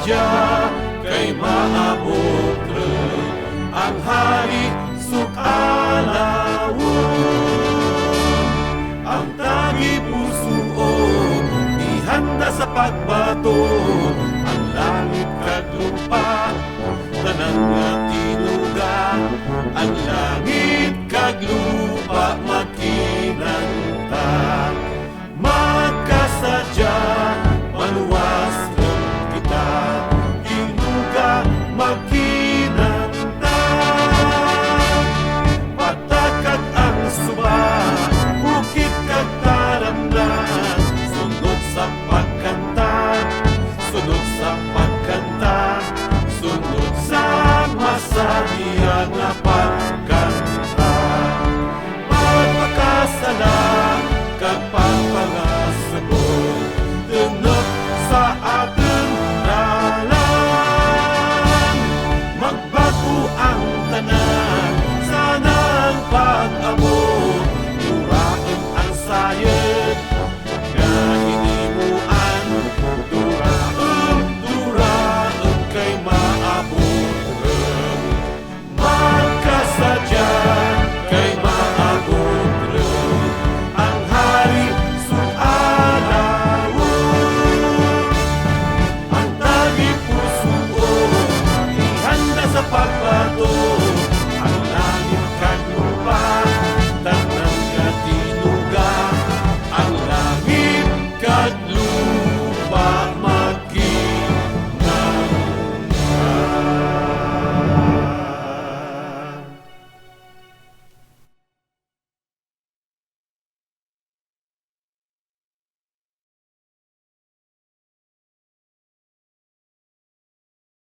sadya kay maabot rin ang hari sukalawon. Ang tagi pusoon ihanda sa pagbaton, ang langit kag lupa tanan nga tinuga, ang langit kag lupa magkinanta. Magkasadya maluwas rin kita, tinuga magkinanta. Patakag ang suba, bukit kag taramnan, sunod sa pagkanta, sunod sa pagkanta, sunod sa masabihan nga pagkanta. Magpakasala kag pagpangasabot, tunok sa ating dalan. Magbago ang tanan, sanang pag-abot, duraon ang sayad nga hinimuan, duraon kay maabot.